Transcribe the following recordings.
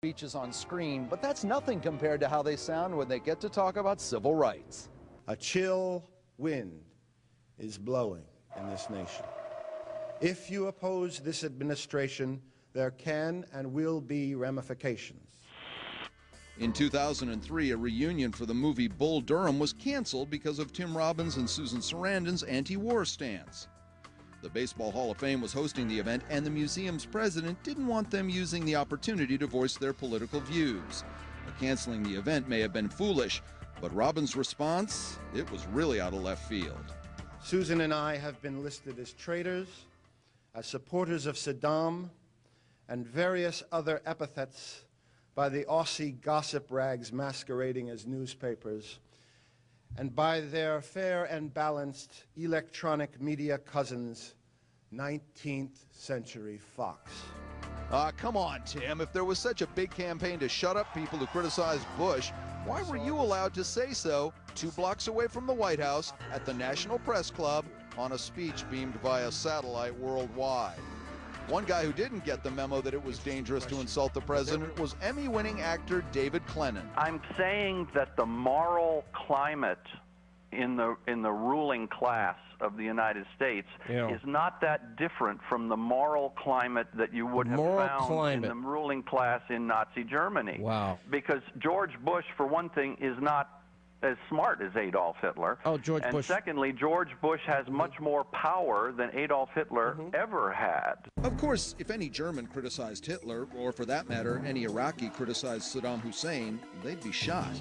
speeches on screen, but that's nothing compared to how they sound when they get to talk about civil rights. A chill wind is blowing in this nation. If you oppose this administration, there can and will be ramifications. In 2003, a reunion for the movie Bull Durham was canceled because of Tim Robbins and Susan Sarandon's anti-war stance. The Baseball Hall of Fame was hosting the event, and the museum's president didn't want them using the opportunity to voice their political views. Canceling the event may have been foolish, but Robbins' response, it was really out of left field. Susan and I have been listed as traitors, as supporters of Saddam, and various other epithets by the Aussie gossip rags masquerading as newspapers, and by their fair and balanced electronic media cousins, 19th Century Fox. Come on, Tim. If there was such a big campaign to shut up people who criticized Bush, why were you allowed to say so 2 blocks away from the White House at the National Press Club on a speech beamed via satellite worldwide? One guy who didn't get the memo that it was dangerous to insult the president was Emmy-winning actor David Clennon. I'm saying that the moral climate in the ruling class of the United States is not that different from the moral climate that you would have found in the ruling class in Nazi Germany. Wow. Because George Bush, for one thing, is not as smart as Adolf Hitler. Oh, George Bush. And secondly, George Bush has much more power than Adolf Hitler ever had. Of course, if any German criticized Hitler, or for that matter, any Iraqi criticized Saddam Hussein, they'd be shot.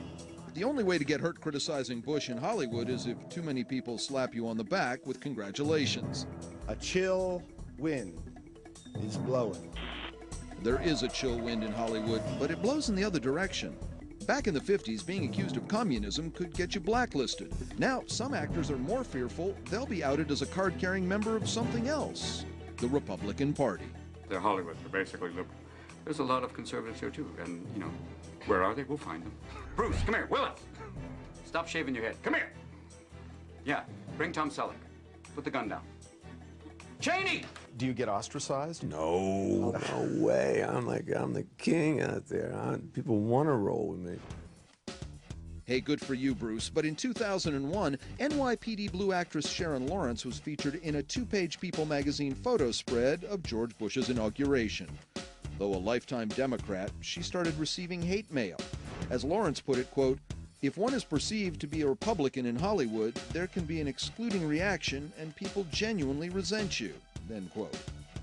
The only way to get hurt criticizing Bush in Hollywood is if too many people slap you on the back with congratulations. A chill wind is blowing. There is a chill wind in Hollywood, but it blows in the other direction. Back in the 50s, being accused of communism could get you blacklisted. Now, some actors are more fearful they'll be outed as a card-carrying member of something else, the Republican Party. They're Hollywood. They're basically liberal. There's a lot of conservatives here, too, and, you know, where are they? We'll find them. Bruce, come here. Willis! Stop shaving your head. Come here! Yeah, bring Tom Selleck. Put the gun down. Cheney! Do you get ostracized? No, no way. I'm the king out there. People want to roll with me. Hey, good for you, Bruce. But in 2001, NYPD Blue actress Sharron Lawrence was featured in a 2-page People magazine photo spread of George Bush's inauguration. Though a lifetime Democrat, she started receiving hate mail. As Lawrence put it, quote, "If one is perceived to be a Republican in Hollywood, there can be an excluding reaction and people genuinely resent you," end quote.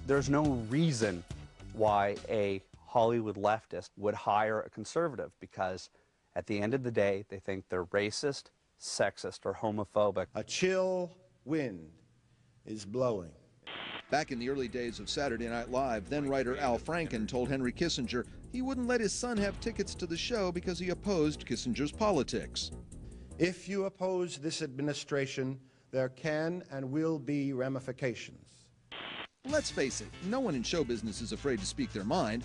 There's no reason why a Hollywood leftist would hire a conservative, because at the end of the day, they think they're racist, sexist, or homophobic. A chill wind is blowing. Back in the early days of Saturday Night Live, then-writer Al Frankin told Henry Kissinger he wouldn't let his son have tickets to the show because he opposed Kissinger's politics. If you oppose this administration, there can and will be ramifications. Let's face it, no one in show business is afraid to speak their mind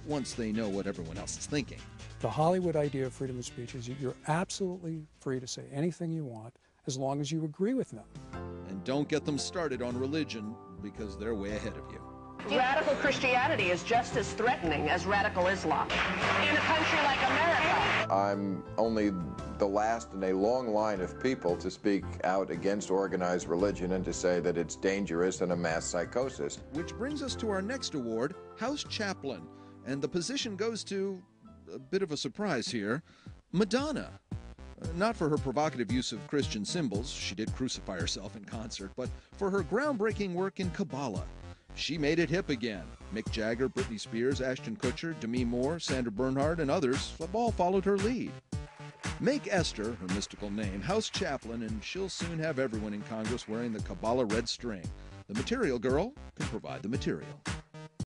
once they know what everyone else is thinking. The Hollywood idea of freedom of speech is you're absolutely free to say anything you want as long as you agree with them. And don't get them started on religion, because they're way ahead of you. Radical Christianity is just as threatening as radical Islam in a country like America. I'm only the last in a long line of people to speak out against organized religion and to say that it's dangerous and a mass psychosis. Which brings us to our next award, House Chaplain. And the position goes to, a bit of a surprise here, Madonna. Not for her provocative use of Christian symbols, she did crucify herself in concert, but for her groundbreaking work in Kabbalah. She made it hip again. Mick Jagger, Britney Spears, Ashton Kutcher, Demi Moore, Sandra Bernhard, and others have all followed her lead. Make Esther, her mystical name, House Chaplain, and she'll soon have everyone in Congress wearing the Kabbalah red string. The Material Girl can provide the material.